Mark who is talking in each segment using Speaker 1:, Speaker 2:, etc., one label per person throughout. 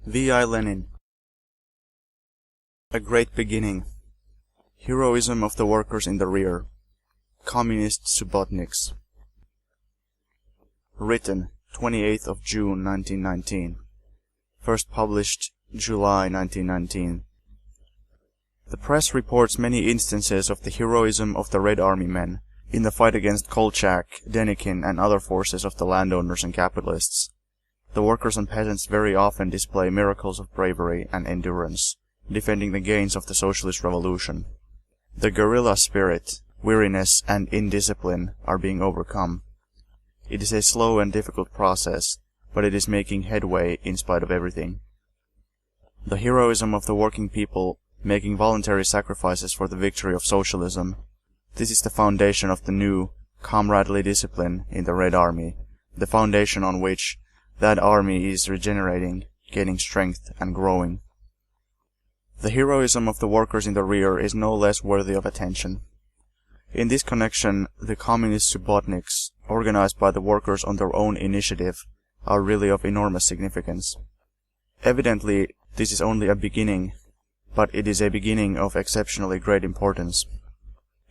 Speaker 1: V.I. Lenin. A Great Beginning. Heroism of the Workers in the Rear. Communist Subbotniks. Written 28th of June 1919. First published July 1919. The press reports many instances of the heroism of the Red Army men in the fight against Kolchak, Denikin, and other forces of the landowners and capitalists. The workers and peasants very often display miracles of bravery and endurance, defending the gains of the socialist revolution. The guerrilla spirit, weariness, and indiscipline are being overcome. It is a slow and difficult process, but it is making headway in spite of everything. The heroism of the working people making voluntary sacrifices for the victory of socialism. This is the foundation of the new, comradely discipline in the Red Army, the foundation on which that army is regenerating, gaining strength, and growing. The heroism of the workers in the rear is no less worthy of attention. In this connection, the communist subbotniks, organized by the workers on their own initiative, are really of enormous significance. Evidently, this is only a beginning, but it is a beginning of exceptionally great importance.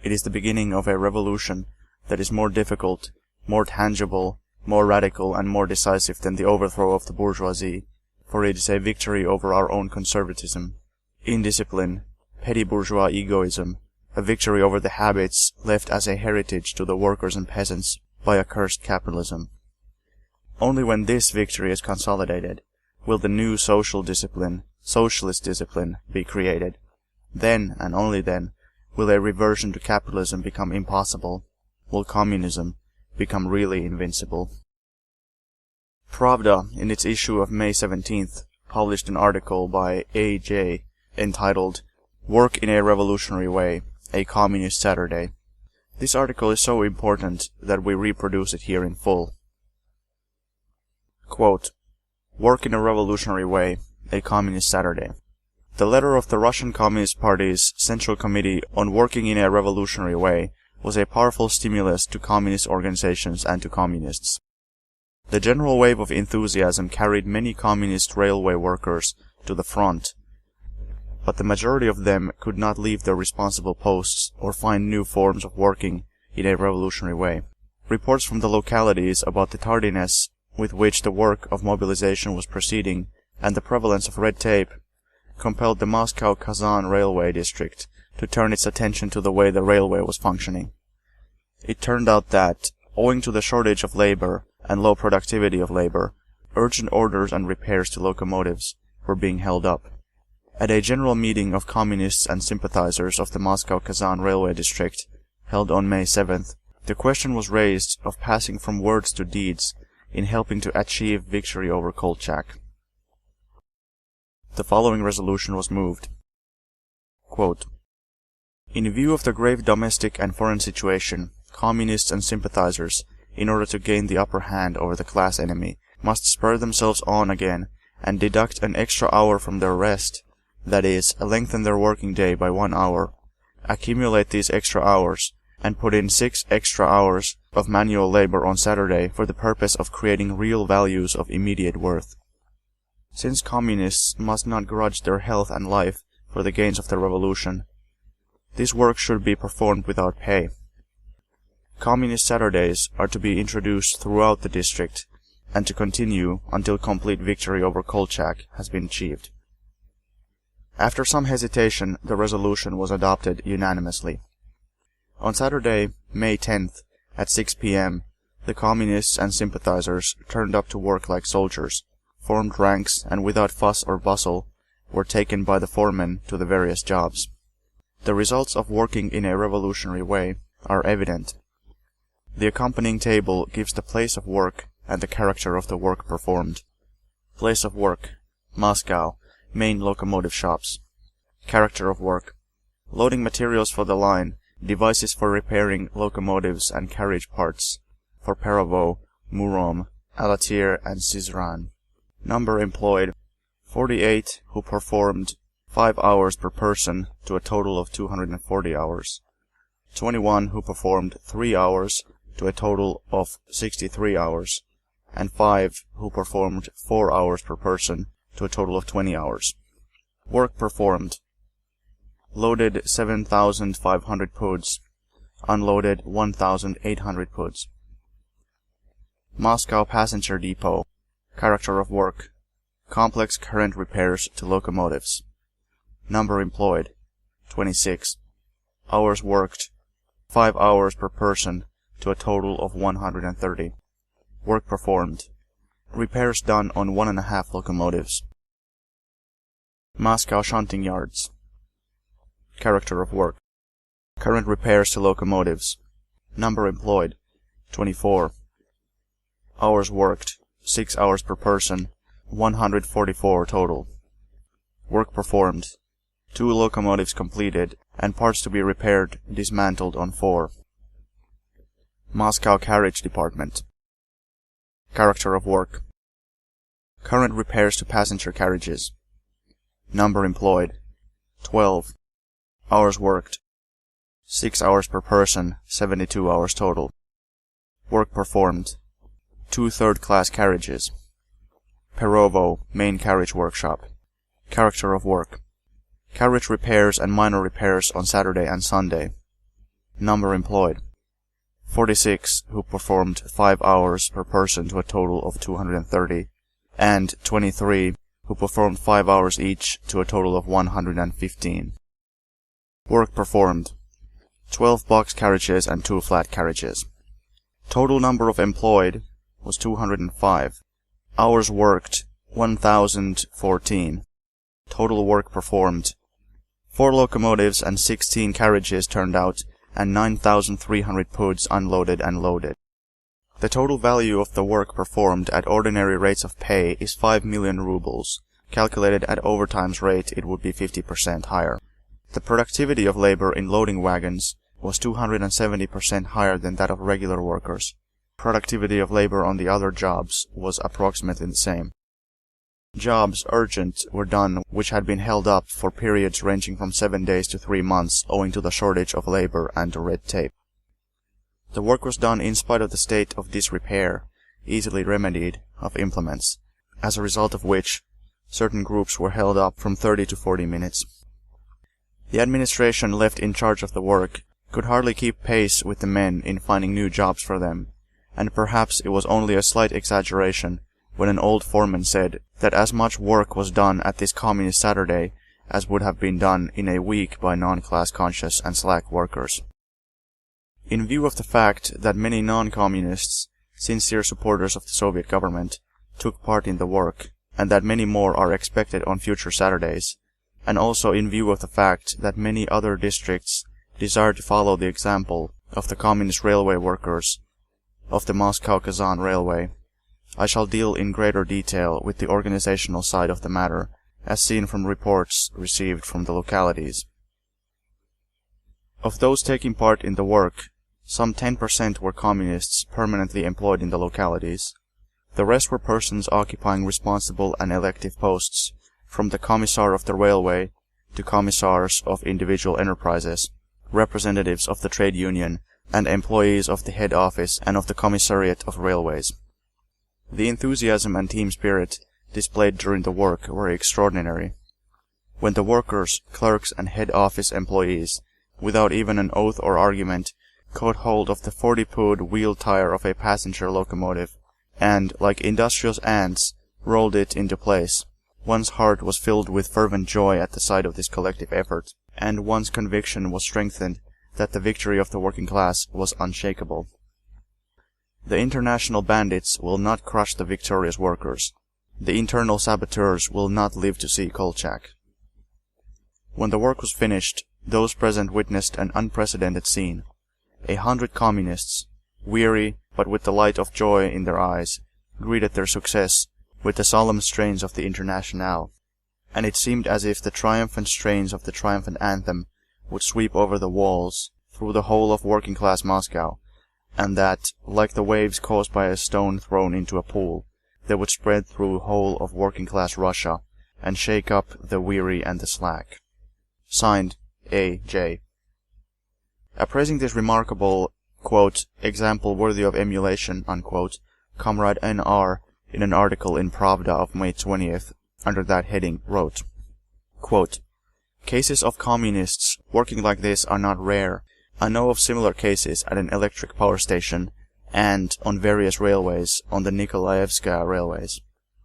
Speaker 1: It is the beginning of a revolution that is more difficult, more tangible, more radical, and more decisive than the overthrow of the bourgeoisie, for it is a victory over our own conservatism, indiscipline, petty bourgeois egoism, a victory over the habits left as a heritage to the workers and peasants by accursed capitalism. Only when this victory is consolidated will the new social discipline, socialist discipline, be created. Then, and only then, will a reversion to capitalism become impossible, will communism become really invincible. Pravda, in its issue of May 17th, published an article by A.J. entitled, "Work in a Revolutionary Way, a Communist Saturday." This article is so important that we reproduce it here in full. Quote, "Work in a Revolutionary Way, a Communist Saturday. The letter of the Russian Communist Party's Central Committee on Working in a Revolutionary Way was a powerful stimulus to communist organizations and to communists. The general wave of enthusiasm carried many communist railway workers to the front, but the majority of them could not leave their responsible posts or find new forms of working in a revolutionary way. Reports from the localities about the tardiness with which the work of mobilization was proceeding and the prevalence of red tape compelled the Moscow-Kazan railway district to turn its attention to the way the railway was functioning. It turned out that, owing to the shortage of labor and low productivity of labor, urgent orders and repairs to locomotives were being held up. At a general meeting of communists and sympathizers of the Moscow-Kazan railway district, held on May 7th, the question was raised of passing from words to deeds in helping to achieve victory over Kolchak. The following resolution was moved. Quote, "In view of the grave domestic and foreign situation, communists and sympathizers, in order to gain the upper hand over the class enemy, must spur themselves on again and deduct an extra hour from their rest, that is, lengthen their working day by 1 hour, accumulate these extra hours, and put in 6 extra hours of manual labor on Saturday for the purpose of creating real values of immediate worth. Since communists must not grudge their health and life for the gains of the revolution, this work should be performed without pay. Communist Saturdays are to be introduced throughout the district and to continue until complete victory over Kolchak has been achieved." After some hesitation, the resolution was adopted unanimously. On Saturday, May 10th, at 6 p.m., the communists and sympathizers turned up to work like soldiers, formed ranks, and without fuss or bustle, were taken by the foremen to the various jobs. The results of working in a revolutionary way are evident. The accompanying table gives the place of work and the character of the work performed. Place of work: Moscow, main locomotive shops. Character of work: loading materials for the line, devices for repairing locomotives and carriage parts, for Perovo, Murom, Alatir, and Sizran. Number employed: 48, who performed 5 hours per person to a total of 240 hours. 21 who performed 3 hours to a total of 63 hours, and 5 who performed 4 hours per person to a total of 20 hours. Work performed. Loaded 7,500 puds. Unloaded 1,800 puds. Moscow Passenger Depot. Character of work. Complex current repairs to locomotives. Number employed, 26. Hours worked, 5 hours per person to a total of 130. Work performed. Repairs done on 1.5 locomotives. Moscow Shunting Yards. Character of work. Current repairs to locomotives. Number employed, 24. Hours worked, 6 hours per person, 144 total. Work performed. 2 locomotives completed, and parts to be repaired dismantled on 4. Moscow Carriage Department. Character of work. Current repairs to passenger carriages. Number employed, 12. Hours worked, 6 hours per person, 72 hours total. Work performed. 2 third-class carriages. Perovo, main carriage workshop. Character of work. Carriage repairs and minor repairs on Saturday and Sunday. Number employed, 46, who performed 5 hours per person to a total of 230, and 23, who performed 5 hours each to a total of 115. Work performed. 12 box carriages and 2 flat carriages. Total number of employed was 205. Hours worked, 1,014. Total work performed. 4 locomotives and 16 carriages turned out, and 9,300 puds unloaded and loaded. The total value of the work performed at ordinary rates of pay is 5 million rubles. Calculated at overtime's rate, it would be 50% higher. The productivity of labor in loading wagons was 270% higher than that of regular workers. Productivity of labor on the other jobs was approximately the same. Jobs urgent were done which had been held up for periods ranging from 7 days to 3 months owing to the shortage of labor and to red tape. The work was done in spite of the state of disrepair, easily remedied, of implements, as a result of which certain groups were held up from 30 to 40 minutes. The administration left in charge of the work could hardly keep pace with the men in finding new jobs for them, and perhaps it was only a slight exaggeration when an old foreman said that as much work was done at this communist Saturday as would have been done in a week by non-class conscious and slack workers. In view of the fact that many non-communists, sincere supporters of the Soviet government, took part in the work, and that many more are expected on future Saturdays, and also in view of the fact that many other districts desire to follow the example of the communist railway workers of the Moscow-Kazan Railway, I shall deal in greater detail with the organizational side of the matter, as seen from reports received from the localities. Of those taking part in the work, some 10% were communists permanently employed in the localities. The rest were persons occupying responsible and elective posts, from the commissar of the railway to commissars of individual enterprises, representatives of the trade union, and employees of the head office and of the commissariat of railways. The enthusiasm and team spirit displayed during the work were extraordinary. When the workers, clerks, and head office employees, without even an oath or argument, caught hold of the 40-pud wheel tire of a passenger locomotive, and, like industrious ants, rolled it into place, one's heart was filled with fervent joy at the sight of this collective effort, and one's conviction was strengthened that the victory of the working class was unshakable. The international bandits will not crush the victorious workers. The internal saboteurs will not live to see Kolchak. When the work was finished, those present witnessed an unprecedented scene. 100 communists, weary but with the light of joy in their eyes, greeted their success with the solemn strains of the Internationale, and it seemed as if the triumphant strains of the triumphant anthem would sweep over the walls through the whole of working-class Moscow, and that, like the waves caused by a stone thrown into a pool, they would spread through the whole of working-class Russia and shake up the weary and the slack. Signed, A.J. Appraising this remarkable, quote, example worthy of emulation, unquote, Comrade N.R., in an article in Pravda of May 20th, under that heading, wrote, quote, "Cases of communists working like this are not rare. I know of similar cases at an electric power station and on various railways on the Nikolaevskaya railways.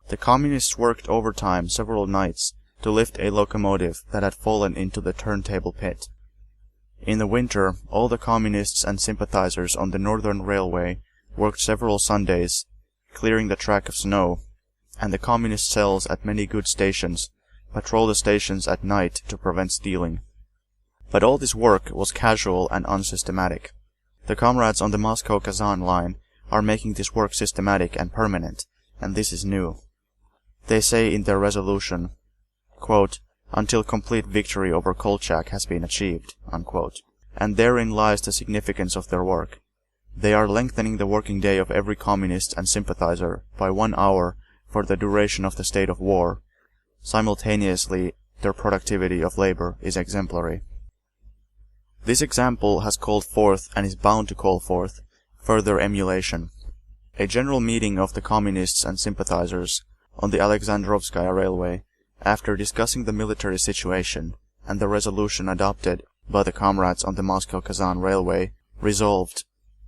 Speaker 1: The communists worked overtime several nights to lift a locomotive that had fallen into the turntable pit. In the winter, all the communists and sympathizers on the Northern Railway worked several Sundays, clearing the track of snow, and the communist cells at many good stations patrol the stations at night to prevent stealing. But all this work was casual and unsystematic. The comrades on the Moscow-Kazan line are making this work systematic and permanent, and this is new. They say in their resolution, quote, until complete victory over Kolchak has been achieved, unquote. And therein lies the significance of their work. They are lengthening the working day of every communist and sympathizer by 1 hour for the duration of the state of war. Simultaneously, their productivity of labor is exemplary. This example has called forth, and is bound to call forth, further emulation. A general meeting of the communists and sympathizers on the Alexandrovskaya railway, after discussing the military situation and the resolution adopted by the comrades on the Moscow-Kazan railway, resolved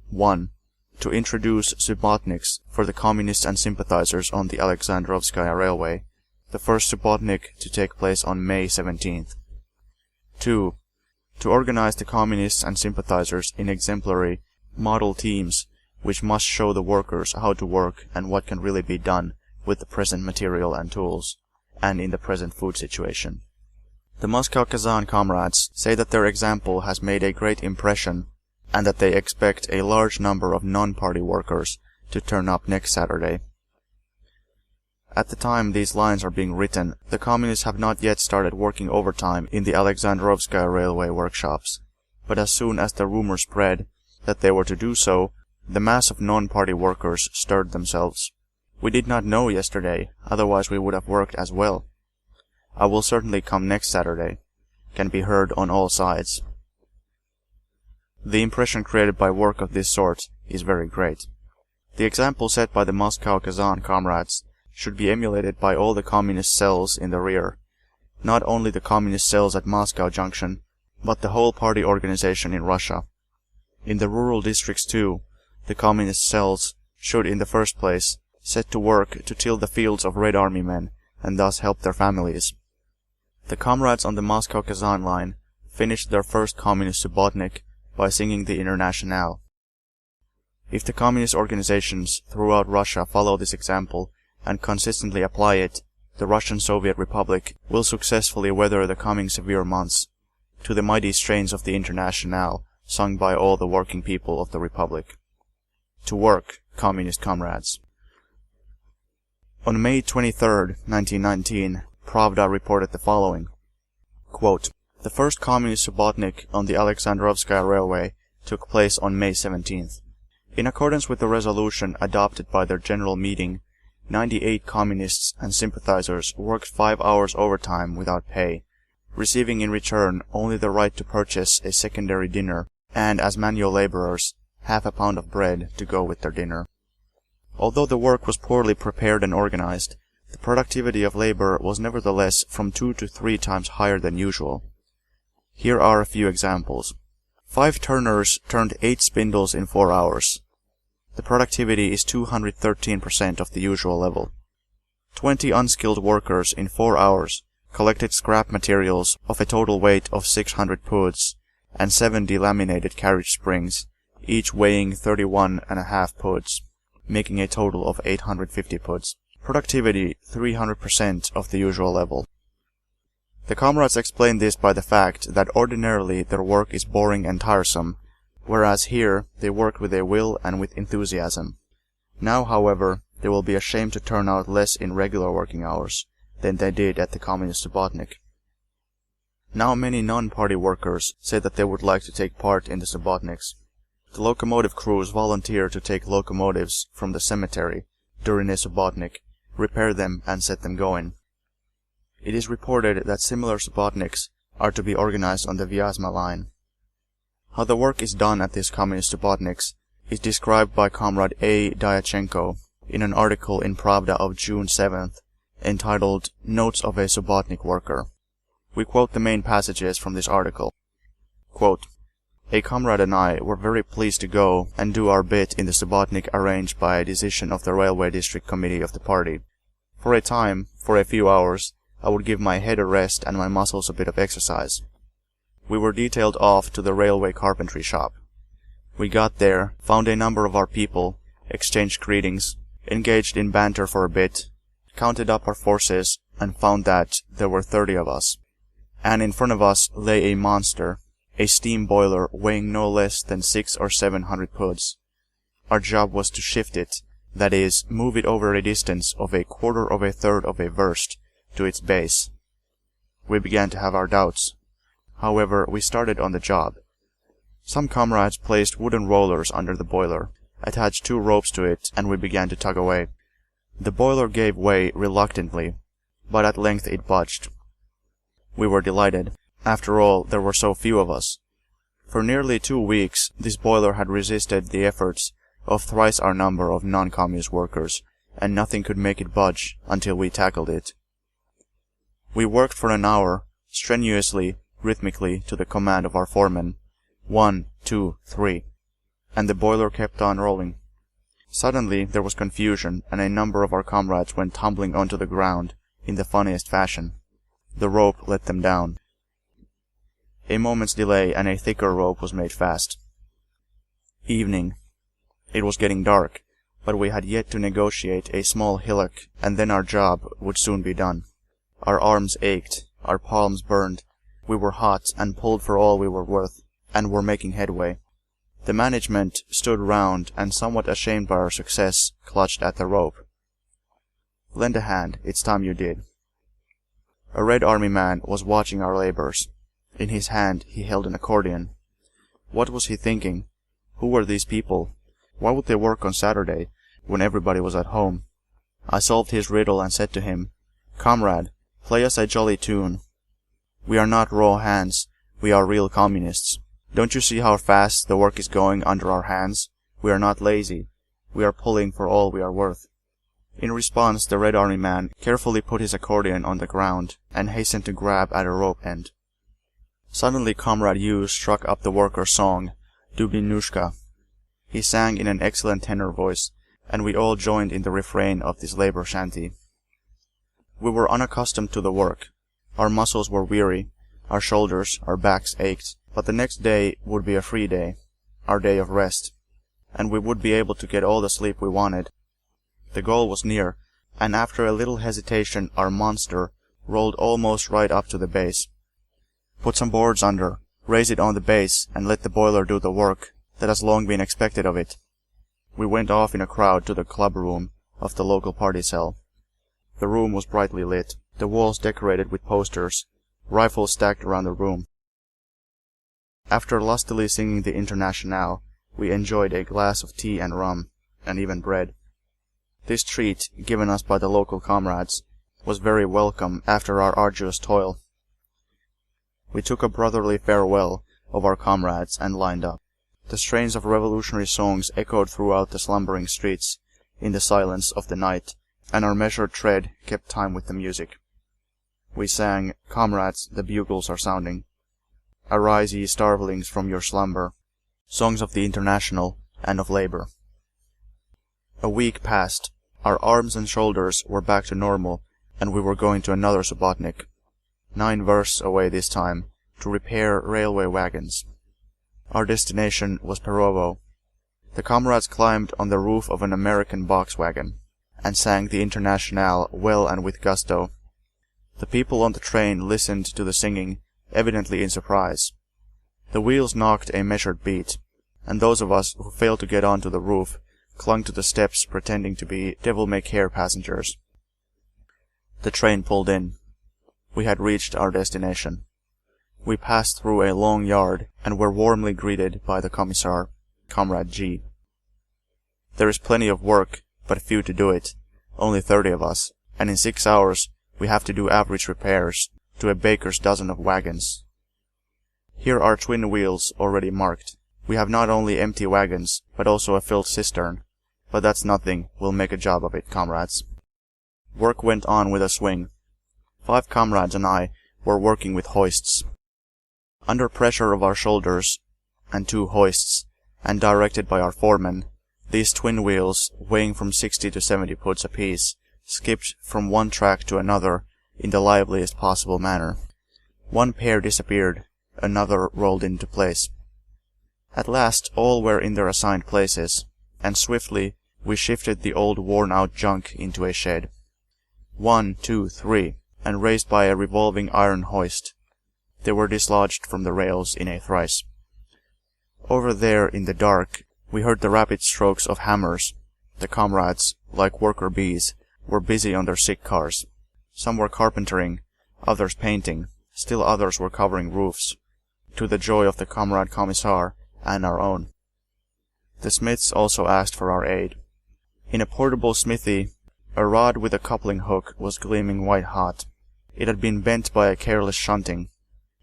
Speaker 1: 1. To introduce Subbotniks for the communists and sympathizers on the Alexandrovskaya railway, the first Subbotnik to take place on May 17th. 2. To organize the communists and sympathizers in exemplary model teams which must show the workers how to work and what can really be done with the present material and tools, and in the present food situation. The Moscow-Kazan comrades say that their example has made a great impression and that they expect a large number of non-party workers to turn up next Saturday. At the time these lines are being written, the communists have not yet started working overtime in the Alexandrovskaya railway workshops, but as soon as the rumor spread that they were to do so, the mass of non-party workers stirred themselves. We did not know yesterday, otherwise we would have worked as well. I will certainly come next Saturday, can be heard on all sides. The impression created by work of this sort is very great. The example set by the Moscow-Kazan comrades should be emulated by all the communist cells in the rear, not only the communist cells at Moscow Junction, but the whole party organization in Russia. In the rural districts too, the communist cells should in the first place set to work to till the fields of Red Army men and thus help their families. The comrades on the Moscow-Kazan line finished their first communist subbotnik by singing the Internationale. If the communist organizations throughout Russia follow this example and consistently apply it, the Russian Soviet Republic will successfully weather the coming severe months to the mighty strains of the Internationale sung by all the working people of the Republic. To work, communist comrades. On May 23, 1919, Pravda reported the following. Quote, the first communist subbotnik on the Alexandrovskaya railway took place on May 17th. In accordance with the resolution adopted by their general meeting, 98 communists and sympathizers worked 5 hours overtime without pay, receiving in return only the right to purchase a secondary dinner and, as manual laborers, half a pound of bread to go with their dinner. Although the work was poorly prepared and organized, the productivity of labor was nevertheless from 2 to 3 times higher than usual. Here are a few examples. 5 turners turned 8 spindles in 4 hours. The productivity is 213% of the usual level. 20 unskilled workers in 4 hours collected scrap materials of a total weight of 600 puds and 7 delaminated carriage springs, each weighing 31.5 puds, making a total of 850 puds. Productivity 300% of the usual level. The comrades explain this by the fact that ordinarily their work is boring and tiresome, whereas here they work with a will and with enthusiasm. Now, however, they will be ashamed to turn out less in regular working hours than they did at the communist subbotnik. Now many non-party workers say that they would like to take part in the subbotniks. The locomotive crews volunteer to take locomotives from the cemetery during a subbotnik, repair them and set them going. It is reported that similar subbotniks are to be organized on the Vyazma line. How the work is done at these communist subbotniks is described by Comrade A. Dyachenko in an article in Pravda of June 7th, entitled Notes of a Subbotnik Worker. We quote the main passages from this article. Quote, "A comrade and I were very pleased to go and do our bit in the Subbotnik arranged by a decision of the Railway District Committee of the party. For a time, for a few hours, I would give my head a rest and my muscles a bit of exercise. We were detailed off to the railway carpentry shop. We got there, found a number of our people, exchanged greetings, engaged in banter for a bit, counted up our forces, and found that there were 30 of us. And in front of us lay a monster, a steam boiler weighing no less than 600 or 700 puds. Our job was to shift it, that is, move it over a distance of a quarter of a third of a verst to its base. We began to have our doubts. However, we started on the job. Some comrades placed wooden rollers under the boiler, attached 2 ropes to it, and we began to tug away. The boiler gave way reluctantly, but at length it budged. We were delighted. After all, there were so few of us. For nearly 2 weeks, this boiler had resisted the efforts of thrice our number of non-communist workers, and nothing could make it budge until we tackled it. We worked for an hour, strenuously, rhythmically, to the command of our foreman. 1, 2, 3. And the boiler kept on rolling. Suddenly there was confusion, and a number of our comrades went tumbling onto the ground in the funniest fashion. The rope let them down. A moment's delay and a thicker rope was made fast. Evening. It was getting dark, but we had yet to negotiate a small hillock, and then our job would soon be done. Our arms ached, our palms burned. We were hot and pulled for all we were worth, and were making headway. The management stood round and, somewhat ashamed by our success, clutched at the rope. "Lend a hand, it's time you did." A Red Army man was watching our labors. In his hand he held an accordion. What was he thinking? Who were these people? Why would they work on Saturday, when everybody was at home? I solved his riddle and said to him, "Comrade, play us a jolly tune. We are not raw hands, we are real communists. Don't you see how fast the work is going under our hands? We are not lazy. We are pulling for all we are worth." In response, the Red Army man carefully put his accordion on the ground and hastened to grab at a rope end. Suddenly Comrade Hughes struck up the worker's song, Dublinushka. He sang in an excellent tenor voice, and we all joined in the refrain of this labor shanty. We were unaccustomed to the work. Our muscles were weary, our shoulders, our backs ached, but the next day would be a free day, our day of rest, and we would be able to get all the sleep we wanted. The goal was near, and after a little hesitation our monster rolled almost right up to the base. "Put some boards under, raise it on the base, and let the boiler do the work that has long been expected of it." We went off in a crowd to the club room of the local party cell. The room was brightly lit, the walls decorated with posters, rifles stacked around the room. After lustily singing the Internationale, we enjoyed a glass of tea and rum, and even bread. This treat, given us by the local comrades, was very welcome after our arduous toil. We took a brotherly farewell of our comrades and lined up. The strains of revolutionary songs echoed throughout the slumbering streets in the silence of the night, and our measured tread kept time with the music. We sang, "Comrades, the bugles are sounding. Arise, ye starvelings, from your slumber," songs of the International and of labor. A week passed. Our arms and shoulders were back to normal, and we were going to another Subbotnik, 9 versts away this time, to repair railway wagons. Our destination was Perovo. The comrades climbed on the roof of an American box wagon, and sang the Internationale well and with gusto. The people on the train listened to the singing, evidently in surprise. The wheels knocked a measured beat, and those of us who failed to get onto the roof clung to the steps pretending to be devil-may-care passengers. The train pulled in. We had reached our destination. We passed through a long yard and were warmly greeted by the commissar, Comrade G. "There is plenty of work, but few to do it, only 30 of us, and in 6 hours we have to do average repairs to a baker's dozen of wagons. Here are twin wheels already marked. We have not only empty wagons, but also a filled cistern. But that's nothing, we'll make a job of it, comrades." Work went on with a swing. 5 comrades and I were working with hoists. Under pressure of our shoulders and 2 hoists, and directed by our foreman, these twin wheels, weighing from 60 to 70 puts apiece, skipped from one track to another in the liveliest possible manner. One pair disappeared, another rolled into place. At last all were in their assigned places, and swiftly we shifted the old worn-out junk into a shed. 1, 2, 3, and raised by a revolving iron hoist, they were dislodged from the rails in a trice. Over there in the dark, we heard the rapid strokes of hammers. The comrades, like worker bees, were busy on their sick cars. Some were carpentering, others painting, still others were covering roofs, to the joy of the comrade commissar and our own. The smiths also asked for our aid. In a portable smithy, a rod with a coupling hook was gleaming white hot. It had been bent by a careless shunting.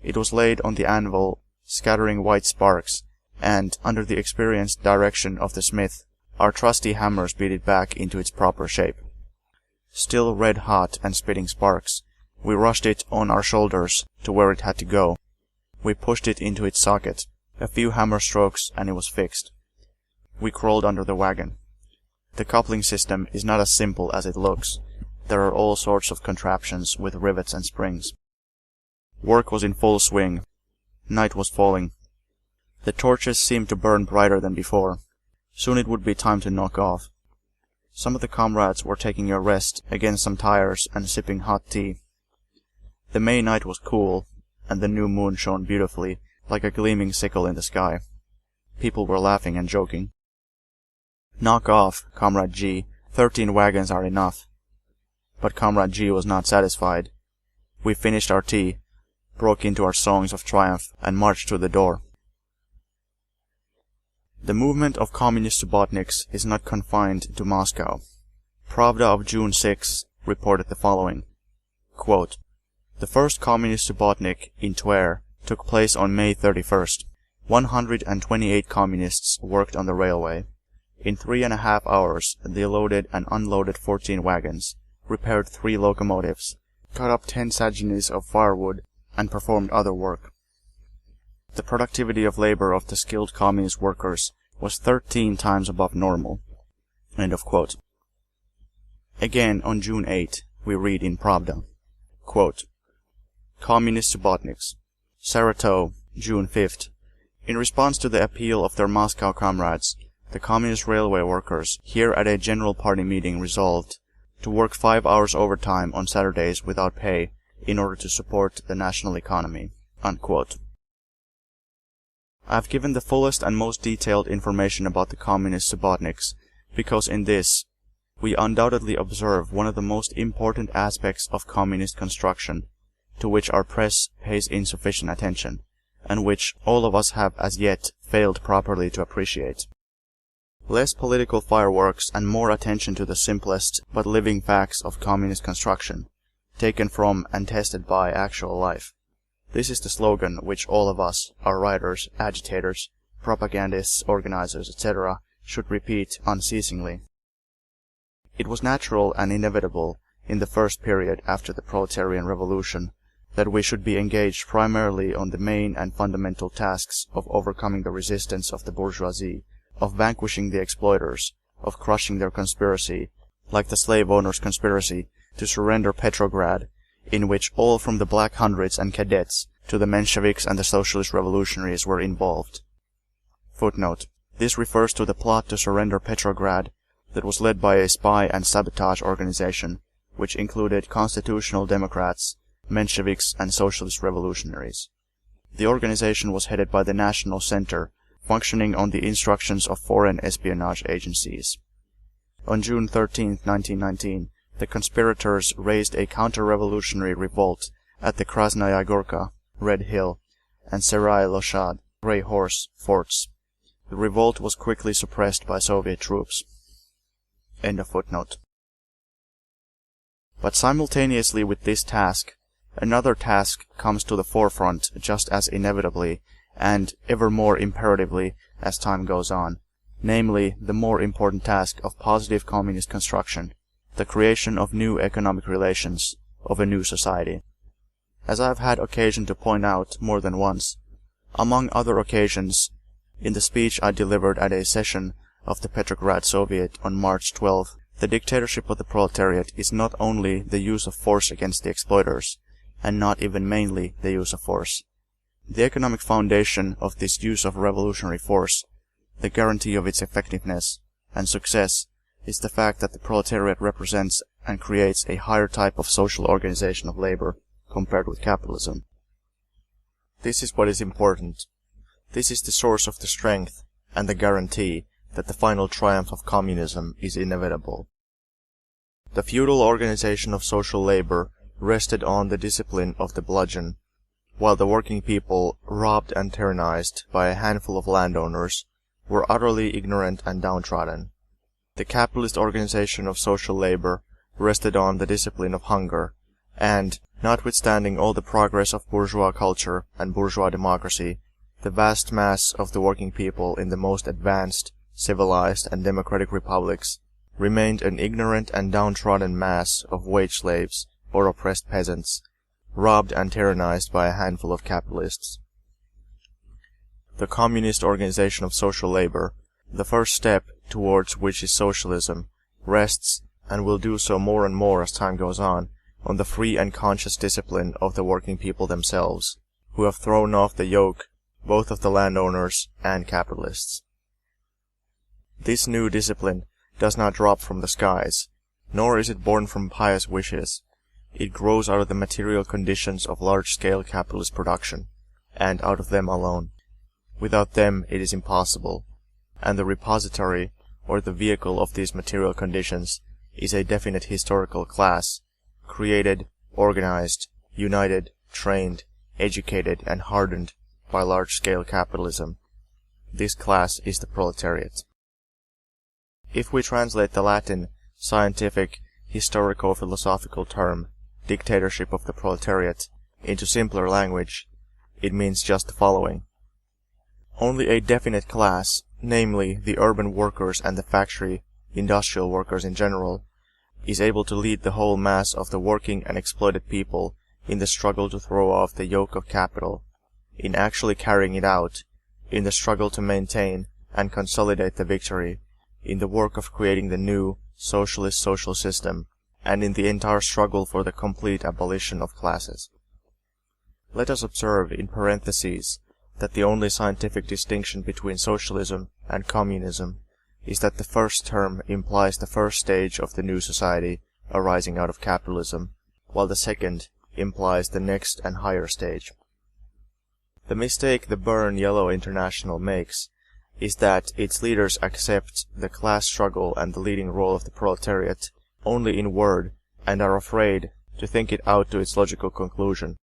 Speaker 1: It was laid on the anvil, scattering white sparks, and, under the experienced direction of the smith, our trusty hammers beat it back into its proper shape. Still red hot and spitting sparks, we rushed it on our shoulders to where it had to go. We pushed it into its socket. A few hammer strokes and it was fixed. We crawled under the wagon. The coupling system is not as simple as it looks. There are all sorts of contraptions with rivets and springs. Work was in full swing. Night was falling. The torches seemed to burn brighter than before. Soon it would be time to knock off. Some of the comrades were taking a rest against some tires and sipping hot tea. The May night was cool, and the new moon shone beautifully, like a gleaming sickle in the sky. People were laughing and joking. "Knock off, Comrade G. 13 wagons are enough." But Comrade G was not satisfied. We finished our tea, broke into our songs of triumph, and marched to the door. The movement of communist subbotniks is not confined to Moscow. Pravda of June 6 reported the following. Quote, "The first communist subbotnik in Tver took place on May 31st. 128 communists worked on the railway. In 3.5 hours, they loaded and unloaded 14 wagons, repaired 3 locomotives, cut up 10 sagenis of firewood, and performed other work. The productivity of labor of the skilled communist workers was 13 times above normal." End of quote. Again, on June 8, we read in Pravda, quote, "Communist subbotniks, Saratov, June 5th. In response to the appeal of their Moscow comrades, the communist railway workers here at a general party meeting resolved to work 5 hours overtime on Saturdays without pay in order to support the national economy." Unquote. I have given the fullest and most detailed information about the communist subbotniks because in this we undoubtedly observe one of the most important aspects of communist construction, to which our press pays insufficient attention, and which all of us have as yet failed properly to appreciate. Less political fireworks and more attention to the simplest but living facts of communist construction, taken from and tested by actual life. This is the slogan which all of us, our writers, agitators, propagandists, organizers, etc., should repeat unceasingly. It was natural and inevitable in the first period after the proletarian revolution that we should be engaged primarily on the main and fundamental tasks of overcoming the resistance of the bourgeoisie, of vanquishing the exploiters, of crushing their conspiracy, like the slave owners' conspiracy to surrender Petrograd, in which all from the Black Hundreds and cadets to the Mensheviks and the Socialist Revolutionaries were involved. Footnote. This refers to the plot to surrender Petrograd that was led by a spy and sabotage organization, which included constitutional Democrats, Mensheviks, and Socialist Revolutionaries. The organization was headed by the National Center, functioning on the instructions of foreign espionage agencies. On June 13, 1919, the conspirators raised a counter-revolutionary revolt at the Krasnaya Gorka, Red Hill, and Serai Loshad, Grey Horse, forts. The revolt was quickly suppressed by Soviet troops. End of footnote. But simultaneously with this task, another task comes to the forefront just as inevitably and ever more imperatively as time goes on, namely the more important task of positive communist construction, the creation of new economic relations, of a new society. As I have had occasion to point out more than once, among other occasions, in the speech I delivered at a session of the Petrograd Soviet on March 12th, the dictatorship of the proletariat is not only the use of force against the exploiters, and not even mainly the use of force. The economic foundation of this use of revolutionary force, the guarantee of its effectiveness and success, is the fact that the proletariat represents and creates a higher type of social organization of labor compared with capitalism. This is what is important. This is the source of the strength and the guarantee that the final triumph of communism is inevitable. The feudal organization of social labor rested on the discipline of the bludgeon, while the working people, robbed and tyrannized by a handful of landowners, were utterly ignorant and downtrodden. The capitalist organization of social labor rested on the discipline of hunger, and, notwithstanding all the progress of bourgeois culture and bourgeois democracy, the vast mass of the working people in the most advanced, civilized, and democratic republics remained an ignorant and downtrodden mass of wage slaves or oppressed peasants, robbed and tyrannized by a handful of capitalists. The communist organization of social labor, the first step towards which is socialism, rests, and will do so more and more as time goes on the free and conscious discipline of the working people themselves, who have thrown off the yoke both of the landowners and capitalists. This new discipline does not drop from the skies, nor is it born from pious wishes. It grows out of the material conditions of large-scale capitalist production, and out of them alone. Without them it is impossible, and the repository, or the vehicle of these material conditions, is a definite historical class, created, organized, united, trained, educated, and hardened by large-scale capitalism. This class is the proletariat. If we translate the Latin, scientific, historico-philosophical term, dictatorship of the proletariat, into simpler language, it means just the following. Only a definite class, namely the urban workers and the factory, industrial workers in general, is able to lead the whole mass of the working and exploited people in the struggle to throw off the yoke of capital, in actually carrying it out, in the struggle to maintain and consolidate the victory, in the work of creating the new, socialist social system, and in the entire struggle for the complete abolition of classes. Let us observe, in parentheses, that the only scientific distinction between socialism and communism is that the first term implies the first stage of the new society arising out of capitalism, while the second implies the next and higher stage. The mistake the Burn Yellow International makes is that its leaders accept the class struggle and the leading role of the proletariat only in word, and are afraid to think it out to its logical conclusion.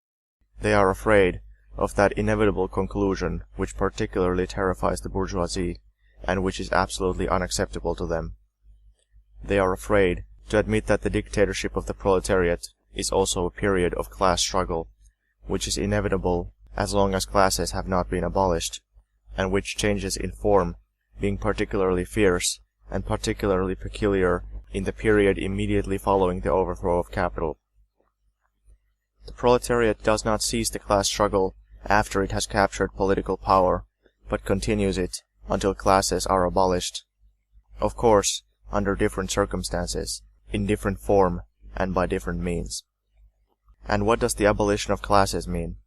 Speaker 1: They are afraid of that inevitable conclusion which particularly terrifies the bourgeoisie, and which is absolutely unacceptable to them. They are afraid to admit that the dictatorship of the proletariat is also a period of class struggle, which is inevitable as long as classes have not been abolished, and which changes in form, being particularly fierce and particularly peculiar in the period immediately following the overthrow of capital. The proletariat does not cease the class struggle after it has captured political power, but continues it until classes are abolished. Of course, under different circumstances, in different form, and by different means. And what does the abolition of classes mean?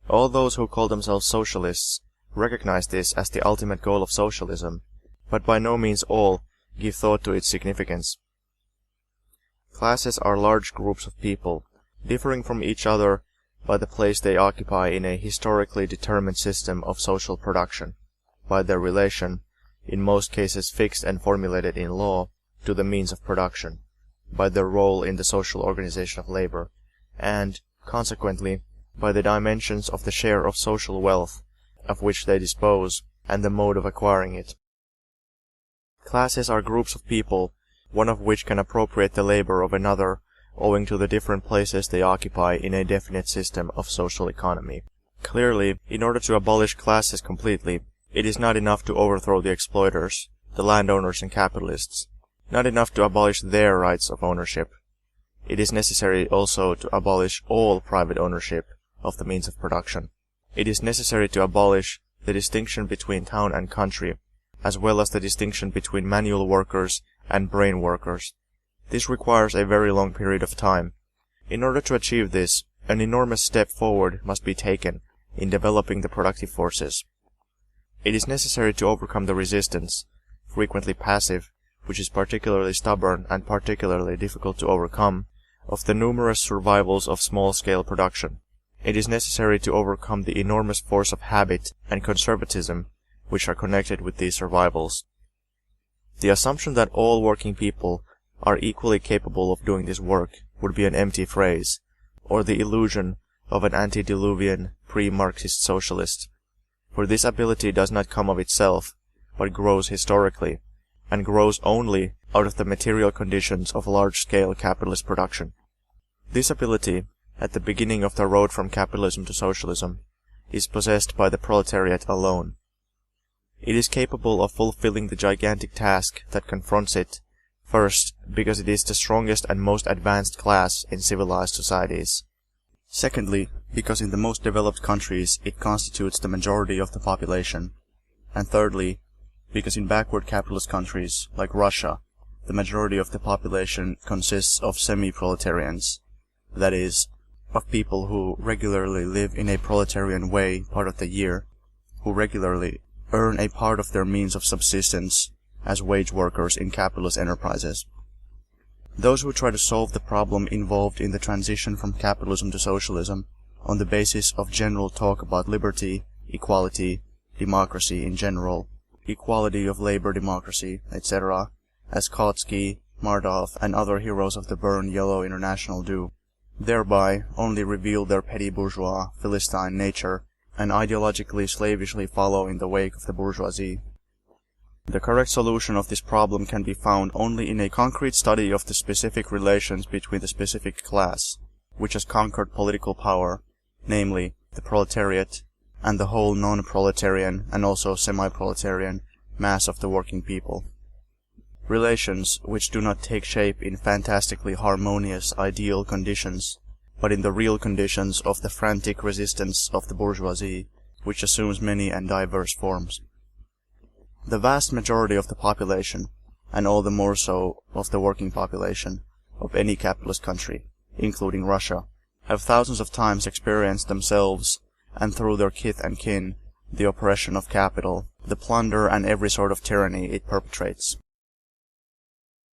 Speaker 1: All those who call themselves socialists recognize this as the ultimate goal of socialism, but by no means all give thought to its significance. Classes are large groups of people, differing from each other by the place they occupy in a historically determined system of social production, by their relation, in most cases fixed and formulated in law, to the means of production, by their role in the social organization of labor, and, consequently, by the dimensions of the share of social wealth of which they dispose, and the mode of acquiring it. Classes are groups of people, one of which can appropriate the labor of another, owing to the different places they occupy in a definite system of social economy. Clearly, in order to abolish classes completely, it is not enough to overthrow the exploiters, the landowners and capitalists. Not enough to abolish their rights of ownership. It is necessary also to abolish all private ownership of the means of production. It is necessary to abolish the distinction between town and country, as well as the distinction between manual workers and brain workers. This requires a very long period of time. In order to achieve this, an enormous step forward must be taken in developing the productive forces. It is necessary to overcome the resistance, frequently passive, which is particularly stubborn and particularly difficult to overcome, of the numerous survivals of small-scale production. It is necessary to overcome the enormous force of habit and conservatism which are connected with these survivals. The assumption that all working people are equally capable of doing this work would be an empty phrase, or the illusion of an antediluvian pre-Marxist socialist, for this ability does not come of itself, but grows historically, and grows only out of the material conditions of large-scale capitalist production. This ability, at the beginning of the road from capitalism to socialism, is possessed by the proletariat alone. It is capable of fulfilling the gigantic task that confronts it, first, because it is the strongest and most advanced class in civilized societies. Secondly, because in the most developed countries it constitutes the majority of the population. And thirdly, because in backward capitalist countries, like Russia, the majority of the population consists of semi-proletarians, that is, of people who regularly live in a proletarian way part of the year, who regularly earn a part of their means of subsistence as wage workers in capitalist enterprises. Those who try to solve the problem involved in the transition from capitalism to socialism on the basis of general talk about liberty, equality, democracy in general, equality of labor democracy, etc., as Kautsky, Mardov, and other heroes of the Burn Yellow International do, thereby only reveal their petty bourgeois, Philistine nature, and ideologically slavishly follow in the wake of the bourgeoisie. The correct solution of this problem can be found only in a concrete study of the specific relations between the specific class, which has conquered political power, namely, the proletariat, and the whole non-proletarian and also semi-proletarian mass of the working people. Relations which do not take shape in fantastically harmonious ideal conditions, but in the real conditions of the frantic resistance of the bourgeoisie, which assumes many and diverse forms. The vast majority of the population, and all the more so of the working population, of any capitalist country, including Russia, have thousands of times experienced themselves, and through their kith and kin, the oppression of capital, the plunder and every sort of tyranny it perpetrates.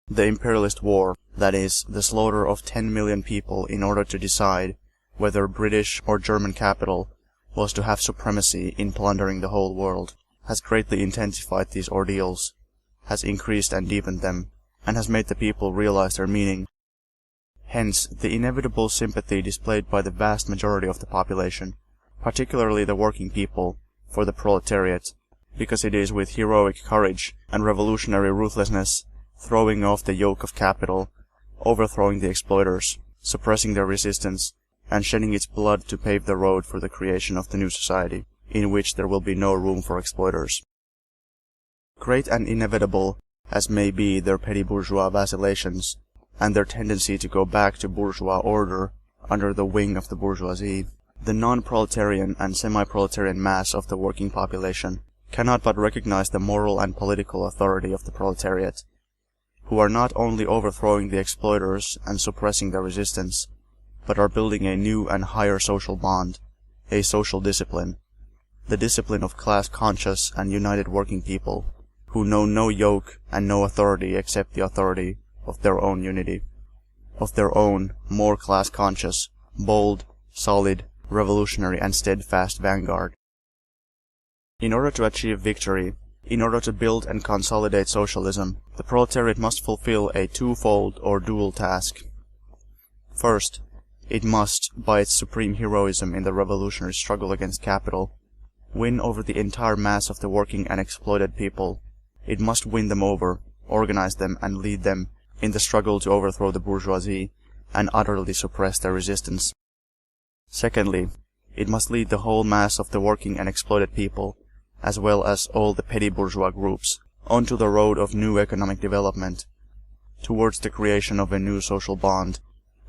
Speaker 1: The imperialist war, that is, the slaughter of 10 million people in order to decide whether British or German capital was to have supremacy in plundering the whole world, has greatly intensified these ordeals, has increased and deepened them, and has made the people realize their meaning. Hence, the inevitable sympathy displayed by the vast majority of the population, particularly the working people, for the proletariat, because it is with heroic courage and revolutionary ruthlessness throwing off the yoke of capital, overthrowing the exploiters, suppressing their resistance, and shedding its blood to pave the road for the creation of the new society, in which there will be no room for exploiters. Great and inevitable as may be their petty bourgeois vacillations, and their tendency to go back to bourgeois order under the wing of the bourgeoisie, the non-proletarian and semi-proletarian mass of the working population cannot but recognize the moral and political authority of the proletariat, who are not only overthrowing the exploiters and suppressing their resistance, but are building a new and higher social bond, a social discipline, the discipline of class-conscious and united working people, who know no yoke and no authority except the authority of their own unity, of their own, more class-conscious, bold, solid, revolutionary and steadfast vanguard. In order to achieve victory, in order to build and consolidate socialism, the proletariat must fulfill a twofold or dual task. First, it must, by its supreme heroism in the revolutionary struggle against capital, win over the entire mass of the working and exploited people. It must win them over, organize them and lead them in the struggle to overthrow the bourgeoisie and utterly suppress their resistance. Secondly, it must lead the whole mass of the working and exploited people, as well as all the petty bourgeois groups, onto the road of new economic development, towards the creation of a new social bond,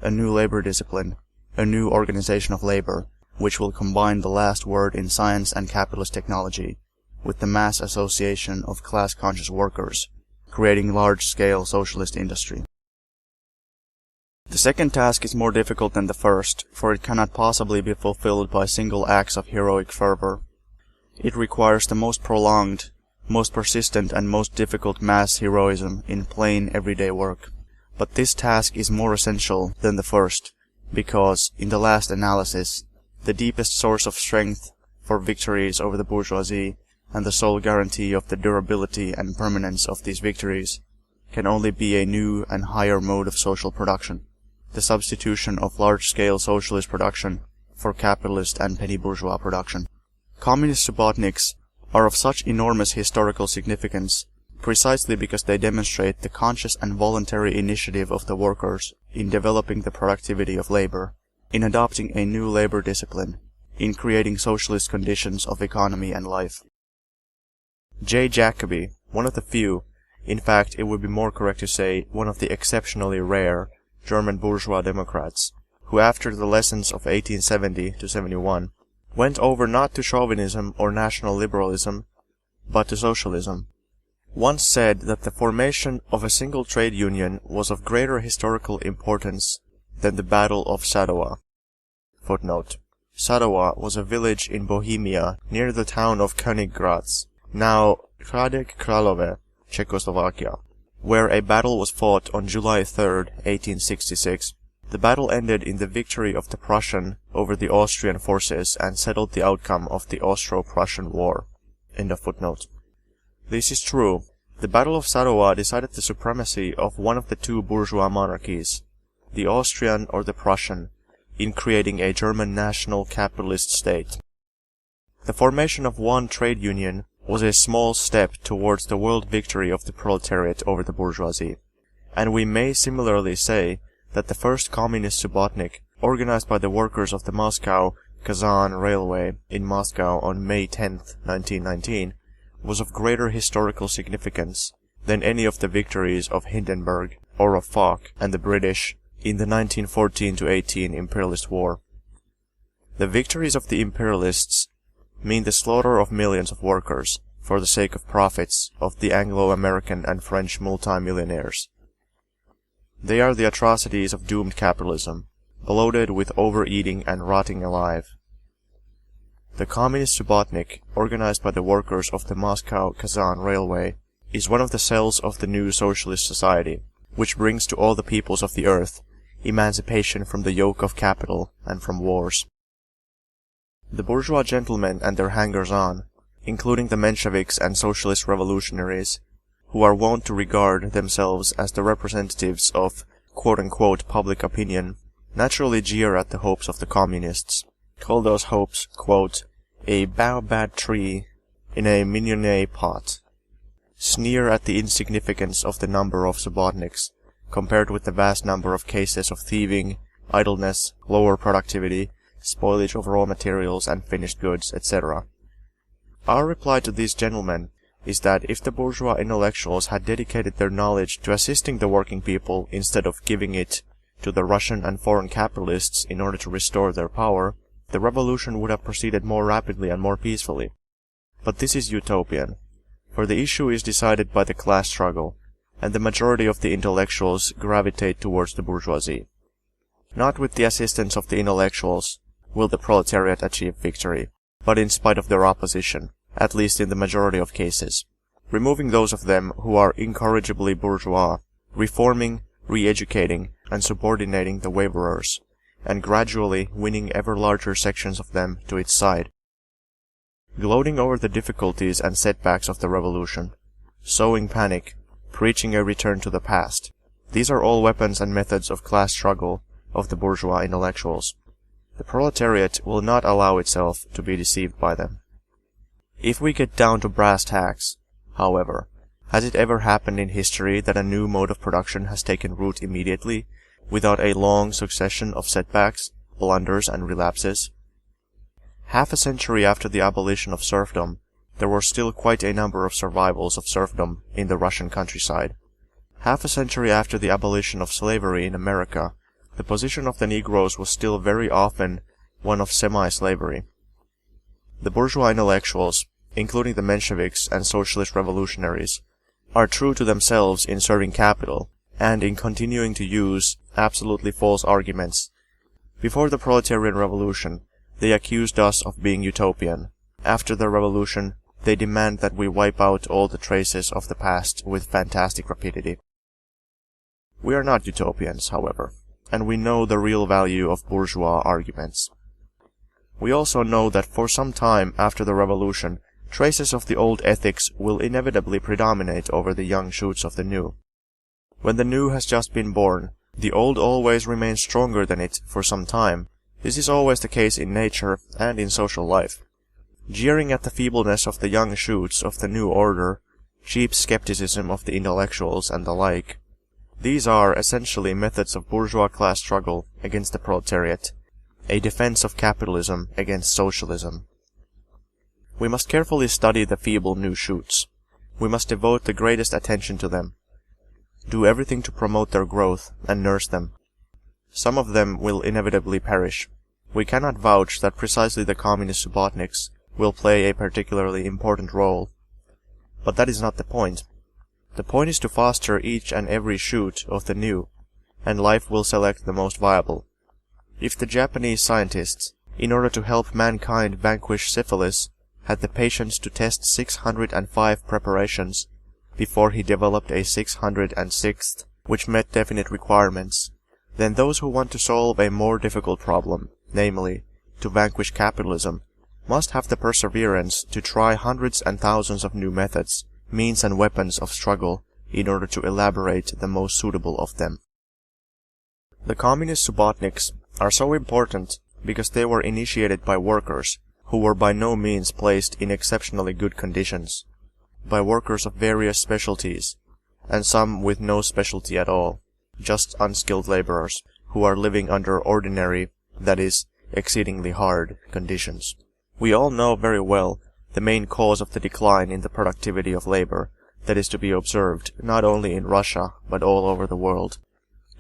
Speaker 1: a new labor discipline, a new organization of labor, which will combine the last word in science and capitalist technology with the mass association of class-conscious workers, creating large-scale socialist industry. The second task is more difficult than the first, for it cannot possibly be fulfilled by single acts of heroic fervor. It requires the most prolonged, most persistent and most difficult mass heroism in plain everyday work. But this task is more essential than the first, because, in the last analysis, the deepest source of strength for victories over the bourgeoisie and the sole guarantee of the durability and permanence of these victories can only be a new and higher mode of social production, the substitution of large-scale socialist production for capitalist and petty bourgeois production. Communist subbotniks are of such enormous historical significance precisely because they demonstrate the conscious and voluntary initiative of the workers in developing the productivity of labor, in adopting a new labor discipline, in creating socialist conditions of economy and life. J. Jacobi, one of the few, in fact it would be more correct to say one of the exceptionally rare, German bourgeois democrats, who after the lessons of 1870–71 went over not to chauvinism or national liberalism, but to socialism, once said that the formation of a single trade union was of greater historical importance than the Battle of Sadowa. Footnote: Sadowa was a village in Bohemia near the town of Königgrätz, now Hradec Králové, Czechoslovakia, where a battle was fought on July 3, 1866. The battle ended in the victory of the Prussian over the Austrian forces and settled the outcome of the Austro-Prussian War. End of footnote. This is true. The Battle of Sadowa decided the supremacy of one of the two bourgeois monarchies, the Austrian or the Prussian, in creating a German national capitalist state. The formation of one trade union was a small step towards the world victory of the proletariat over the bourgeoisie, and we may similarly say that the first communist subbotnik, organized by the workers of the Moscow-Kazan Railway in Moscow on May 10, 1919, was of greater historical significance than any of the victories of Hindenburg or of Foch and the British in the 1914–18 imperialist war. The victories of the imperialists mean the slaughter of millions of workers for the sake of profits of the Anglo-American and French multimillionaires. They are the atrocities of doomed capitalism, bloated with overeating and rotting alive. The communist subbotnik, organized by the workers of the Moscow-Kazan Railway, is one of the cells of the new socialist society, which brings to all the peoples of the earth emancipation from the yoke of capital and from wars. The bourgeois gentlemen and their hangers-on, including the Mensheviks and socialist revolutionaries, who are wont to regard themselves as the representatives of quote-unquote public opinion, naturally jeer at the hopes of the communists, call those hopes, quote, a baobab tree in a mignonette pot, sneer at the insignificance of the number of subbotniks, compared with the vast number of cases of thieving, idleness, lower productivity, spoilage of raw materials and finished goods, etc. Our reply to these gentlemen is that if the bourgeois intellectuals had dedicated their knowledge to assisting the working people instead of giving it to the Russian and foreign capitalists in order to restore their power, the revolution would have proceeded more rapidly and more peacefully. But this is utopian, for the issue is decided by the class struggle, and the majority of the intellectuals gravitate towards the bourgeoisie. Not with the assistance of the intellectuals will the proletariat achieve victory, but in spite of their opposition, at least in the majority of cases, removing those of them who are incorrigibly bourgeois, reforming, re-educating, and subordinating the waverers, and gradually winning ever larger sections of them to its side. Gloating over the difficulties and setbacks of the revolution, sowing panic, preaching a return to the past, these are all weapons and methods of class struggle of the bourgeois intellectuals. The proletariat will not allow itself to be deceived by them. If we get down to brass tacks, however, has it ever happened in history that a new mode of production has taken root immediately, without a long succession of setbacks, blunders, and relapses? Half a century after the abolition of serfdom, there were still quite a number of survivals of serfdom in the Russian countryside. Half a century after the abolition of slavery in America, the position of the Negroes was still very often one of semi-slavery. The bourgeois intellectuals, including the Mensheviks and socialist revolutionaries, are true to themselves in serving capital, and in continuing to use absolutely false arguments. Before the proletarian revolution, they accused us of being utopian. After the revolution, they demand that we wipe out all the traces of the past with fantastic rapidity. We are not utopians, however, and we know the real value of bourgeois arguments. We also know that for some time after the revolution, traces of the old ethics will inevitably predominate over the young shoots of the new. When the new has just been born, the old always remains stronger than it for some time. This is always the case in nature and in social life. Jeering at the feebleness of the young shoots of the new order, cheap skepticism of the intellectuals and the like, these are essentially methods of bourgeois class struggle against the proletariat, a defense of capitalism against socialism. We must carefully study the feeble new shoots. We must devote the greatest attention to them. Do everything to promote their growth and nurse them. Some of them will inevitably perish. We cannot vouch that precisely the communist subbotniks will play a particularly important role. But that is not the point. The point is to foster each and every shoot of the new, and life will select the most viable. If the Japanese scientists, in order to help mankind vanquish syphilis, had the patience to test 605 preparations before he developed a 606th, which met definite requirements, then those who want to solve a more difficult problem, namely, to vanquish capitalism, must have the perseverance to try hundreds and thousands of new methods, means and weapons of struggle in order to elaborate the most suitable of them. The communist subbotniks are so important because they were initiated by workers who were by no means placed in exceptionally good conditions, by workers of various specialties, and some with no specialty at all, just unskilled laborers who are living under ordinary, that is, exceedingly hard, conditions. We all know very well the main cause of the decline in the productivity of labor that is to be observed not only in Russia but all over the world.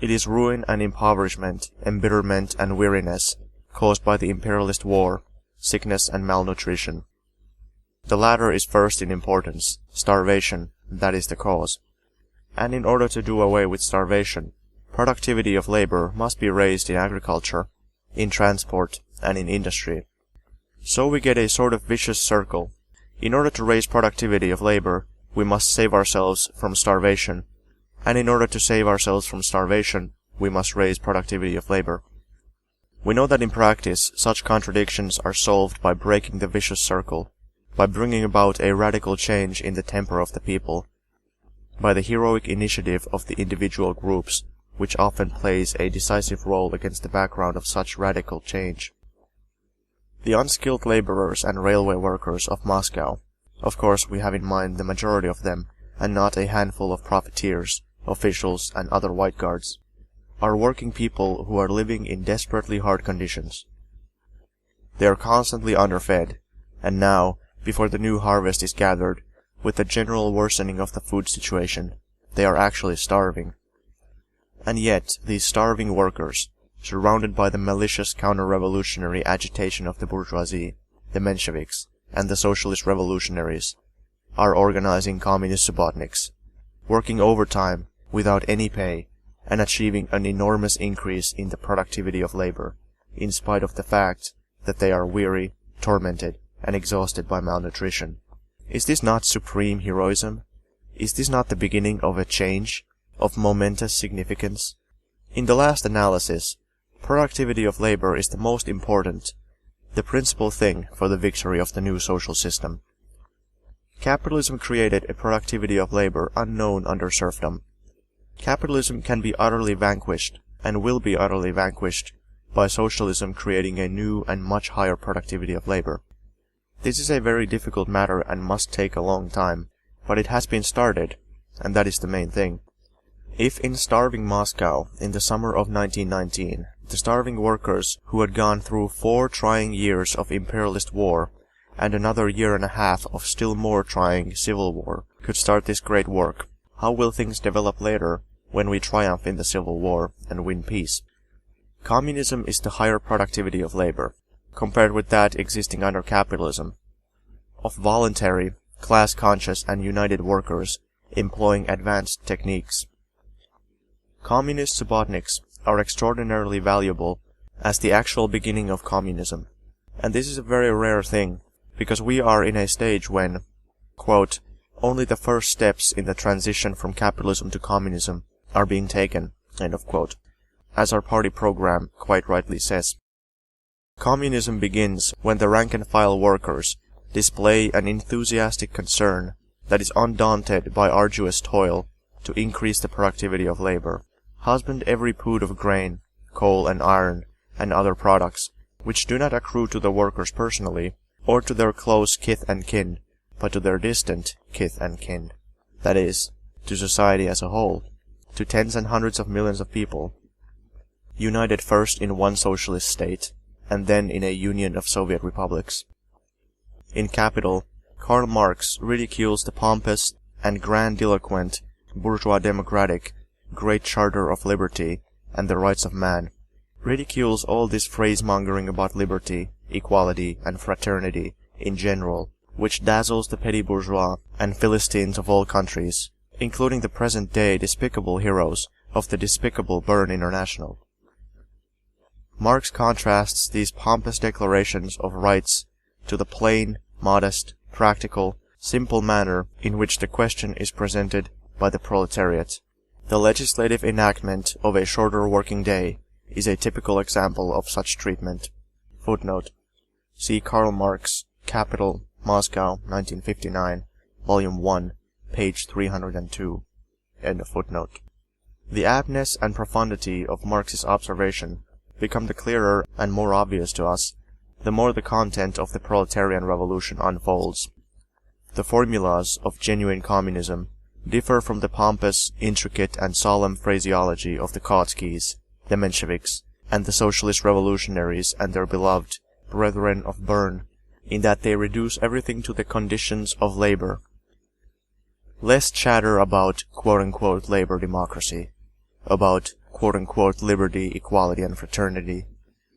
Speaker 1: It is ruin and impoverishment, embitterment and weariness caused by the imperialist war, sickness and malnutrition. The latter is first in importance, starvation, that is the cause. And in order to do away with starvation, productivity of labor must be raised in agriculture, in transport, and in industry. So we get a sort of vicious circle. In order to raise productivity of labor, we must save ourselves from starvation, and in order to save ourselves from starvation, we must raise productivity of labor. We know that in practice, such contradictions are solved by breaking the vicious circle, by bringing about a radical change in the temper of the people, by the heroic initiative of the individual groups, which often plays a decisive role against the background of such radical change. The unskilled laborers and railway workers of Moscow, of course we have in mind the majority of them, and not a handful of profiteers, officials, and other white guards, are working people who are living in desperately hard conditions. They are constantly underfed, and now, before the new harvest is gathered, with the general worsening of the food situation, they are actually starving. And yet, these starving workers, surrounded by the malicious counter-revolutionary agitation of the bourgeoisie, the Mensheviks, and the socialist revolutionaries, are organizing communist subbotniks, working overtime without any pay, and achieving an enormous increase in the productivity of labor, in spite of the fact that they are weary, tormented, and exhausted by malnutrition. Is this not supreme heroism? Is this not the beginning of a change, of momentous significance? In the last analysis, productivity of labor is the most important, the principal thing for the victory of the new social system. Capitalism created a productivity of labor unknown under serfdom. Capitalism can be utterly vanquished, and will be utterly vanquished, by socialism creating a new and much higher productivity of labor. This is a very difficult matter and must take a long time, but it has been started, and that is the main thing. If in starving Moscow in the summer of 1919, the starving workers who had gone through 4 trying years of imperialist war, and another year and a half of still more trying civil war, could start this great work, How will things develop later when we triumph in the Civil War and win peace? Communism is the higher productivity of labor, compared with that existing under capitalism, of voluntary, class-conscious and united workers employing advanced techniques. Communist subbotniks are extraordinarily valuable as the actual beginning of communism, and this is a very rare thing, because we are in a stage when, quote, only the first steps in the transition from capitalism to communism are being taken, end of quote, as our party program quite rightly says. Communism begins when the rank-and-file workers display an enthusiastic concern that is undaunted by arduous toil to increase the productivity of labor, husband every pood of grain, coal and iron, and other products, which do not accrue to the workers personally, or to their close kith and kin, but to their distant kith and kin, that is, to society as a whole, to tens and hundreds of millions of people, united first in one socialist state, and then in a union of Soviet republics. In Capital, Karl Marx ridicules the pompous and grandiloquent bourgeois democratic Great Charter of Liberty and the Rights of Man, ridicules all this phrase-mongering about liberty, equality, and fraternity in general, which dazzles the petty bourgeois and Philistines of all countries, including the present-day despicable heroes of the despicable Bern International. Marx contrasts these pompous declarations of rights to the plain, modest, practical, simple manner in which the question is presented by the proletariat. The legislative enactment of a shorter working day is a typical example of such treatment. Footnote. See Karl Marx, Capital, Moscow, 1959, Volume 1, page 302. End of footnote. The aptness and profundity of Marx's observation become the clearer and more obvious to us the more the content of the proletarian revolution unfolds. The formulas of genuine communism differ from the pompous, intricate, and solemn phraseology of the Kautskys, the Mensheviks, and the socialist revolutionaries and their beloved brethren of Bern, in that they reduce everything to the conditions of labor. Less chatter about quote-unquote labor democracy, about quote-unquote liberty, equality, and fraternity,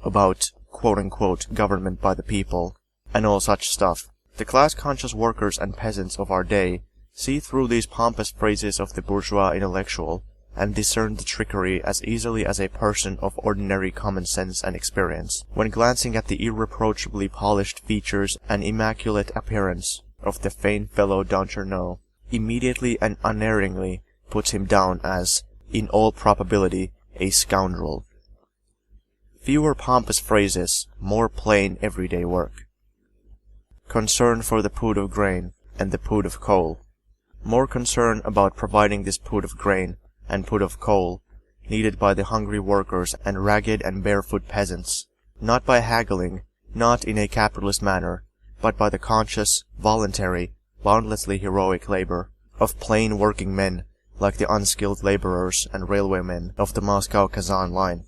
Speaker 1: about quote-unquote government by the people, and all such stuff. The class-conscious workers and peasants of our day see through these pompous phrases of the bourgeois intellectual and discern the trickery as easily as a person of ordinary common sense and experience, when glancing at the irreproachably polished features and immaculate appearance of the vain fellow d'Ancherneau, immediately and unerringly puts him down as, in all probability, a scoundrel. Fewer pompous phrases, more plain everyday work. Concern for the pood of grain and the pood of coal. More concern about providing this pood of grain and pood of coal needed by the hungry workers and ragged and barefoot peasants, not by haggling, not in a capitalist manner, but by the conscious, voluntary, boundlessly heroic labor of plain working men like the unskilled laborers and railwaymen of the Moscow-Kazan line.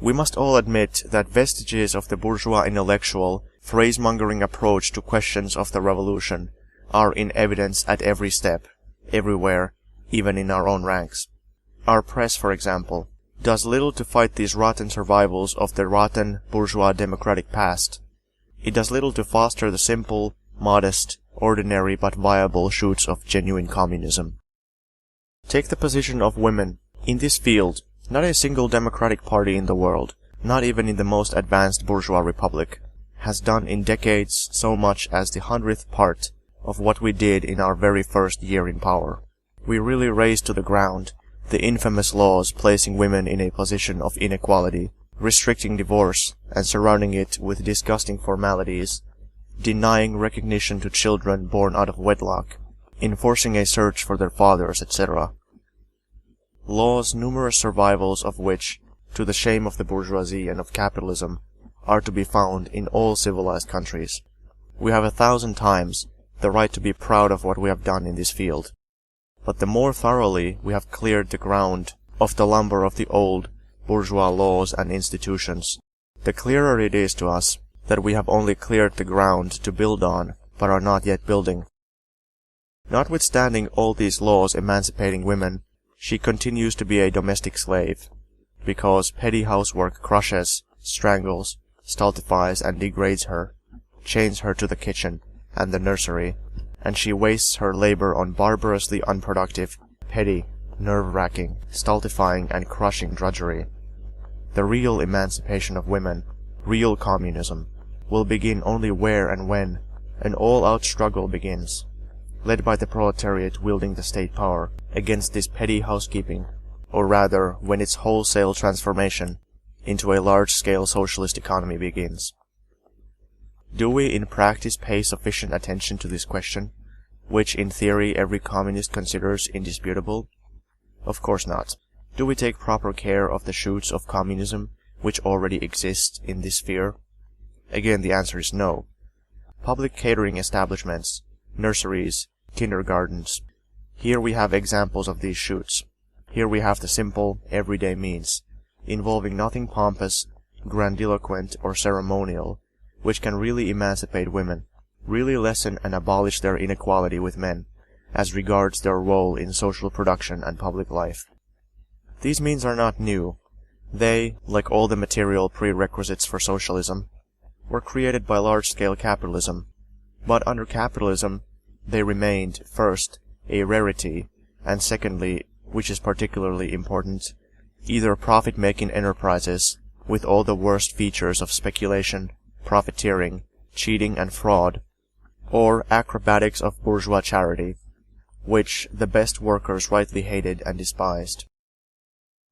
Speaker 1: We must all admit that vestiges of the bourgeois intellectual, phrase-mongering approach to questions of the revolution are in evidence at every step, everywhere, even in our own ranks. Our press, for example, does little to fight these rotten survivals of the rotten bourgeois democratic past. It does little to foster the simple, modest, ordinary but viable shoots of genuine communism. Take the position of women. In this field, not a single democratic party in the world, not even in the most advanced bourgeois republic, has done in decades so much as the 100th part of what we did in our very first year in power. We really razed to the ground the infamous laws placing women in a position of inequality, restricting divorce, and surrounding it with disgusting formalities, denying recognition to children born out of wedlock, enforcing a search for their fathers, etc. Laws numerous survivals of which, to the shame of the bourgeoisie and of capitalism, are to be found in all civilized countries. We have 1,000 times the right to be proud of what we have done in this field. But the more thoroughly we have cleared the ground of the lumber of the old bourgeois laws and institutions, the clearer it is to us that we have only cleared the ground to build on, but are not yet building. Notwithstanding all these laws emancipating women, she continues to be a domestic slave, because petty housework crushes, strangles, stultifies and degrades her, chains her to the kitchen and the nursery, and she wastes her labor on barbarously unproductive, petty, nerve-wracking, stultifying and crushing drudgery. The real emancipation of women, real communism, will begin only where and when an all-out struggle begins, led by the proletariat wielding the state power against this petty housekeeping, or rather when its wholesale transformation into a large-scale socialist economy begins. Do we in practice pay sufficient attention to this question, which in theory every communist considers indisputable? Of course not. Do we take proper care of the shoots of communism which already exist in this sphere? Again, the answer is no. Public catering establishments, nurseries, kindergartens. Here we have examples of these shoots. Here we have the simple, everyday means, involving nothing pompous, grandiloquent, or ceremonial, which can really emancipate women, really lessen and abolish their inequality with men, as regards their role in social production and public life. These means are not new. They, like all the material prerequisites for socialism, were created by large-scale capitalism, but under capitalism they remained, first, a rarity, and secondly, which is particularly important, either profit-making enterprises with all the worst features of speculation, profiteering, cheating and fraud, or acrobatics of bourgeois charity, which the best workers rightly hated and despised.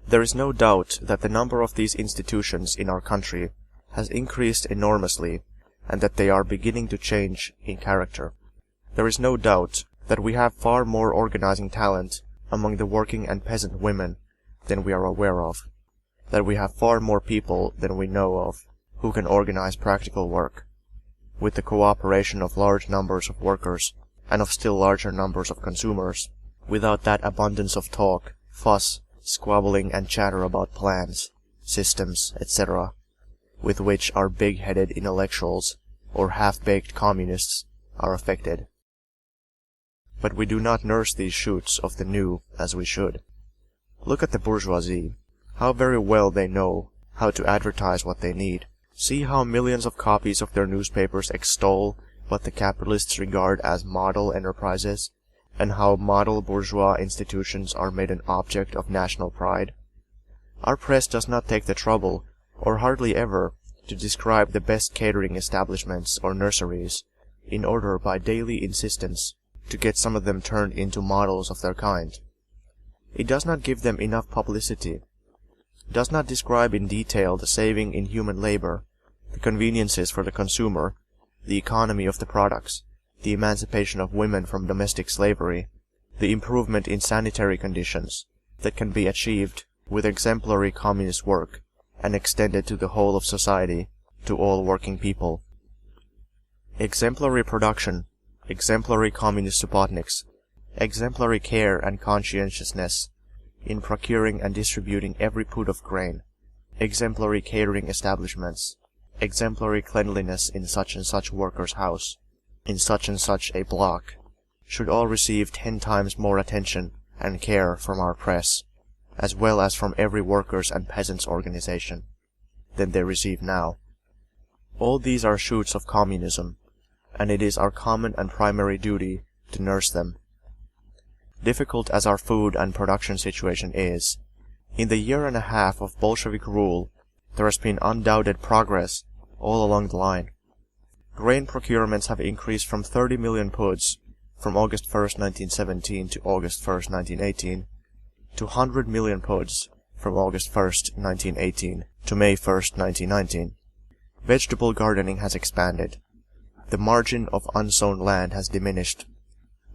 Speaker 1: There is no doubt that the number of these institutions in our country has increased enormously, and that they are beginning to change in character. There is no doubt that we have far more organizing talent among the working and peasant women than we are aware of, that we have far more people than we know of who can organize practical work, with the cooperation of large numbers of workers and of still larger numbers of consumers, without that abundance of talk, fuss, squabbling and chatter about plans, systems, etc., with which our big-headed intellectuals or half-baked communists are affected. But we do not nurse these shoots of the new as we should. Look at the bourgeoisie. How very well they know how to advertise what they need. See how millions of copies of their newspapers extol what the capitalists regard as model enterprises, and how model bourgeois institutions are made an object of national pride. Our press does not take the trouble, or hardly ever, to describe the best catering establishments or nurseries, in order by daily insistence to get some of them turned into models of their kind. It does not give them enough publicity, does not describe in detail the saving in human labor, the conveniences for the consumer, the economy of the products, the emancipation of women from domestic slavery, the improvement in sanitary conditions that can be achieved with exemplary communist work and extended to the whole of society, to all working people. Exemplary production, exemplary communist subbotniks, exemplary care and conscientiousness in procuring and distributing every pud of grain, exemplary catering establishments, exemplary cleanliness in such and such worker's house, in such and such a block, should all receive 10 times more attention and care from our press, as well as from every workers' and peasants' organization, than they receive now. All these are shoots of communism, and it is our common and primary duty to nurse them. Difficult as our food and production situation is, in the year and a half of Bolshevik rule, there has been undoubted progress all along the line. Grain procurements have increased from 30 million puds from August 1st, 1917 to August 1st, 1918, to 100 million puds from August 1st, 1918 to May 1st, 1919. Vegetable gardening has expanded. The margin of unsown land has diminished.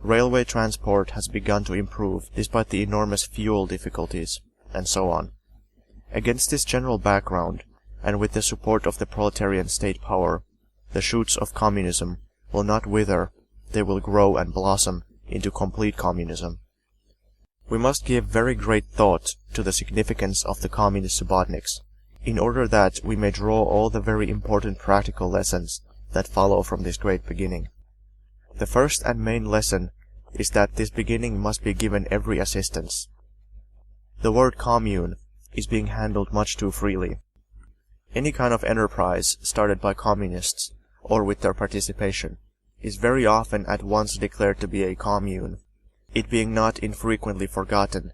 Speaker 1: Railway transport has begun to improve despite the enormous fuel difficulties, and so on. Against this general background, and with the support of the proletarian state power, the shoots of communism will not wither, they will grow and blossom into complete communism. We must give very great thought to the significance of the communist subbotniks, in order that we may draw all the very important practical lessons that follow from this great beginning. The first and main lesson is that this beginning must be given every assistance. The word commune is being handled much too freely. Any kind of enterprise started by communists, or with their participation, is very often at once declared to be a commune, it being not infrequently forgotten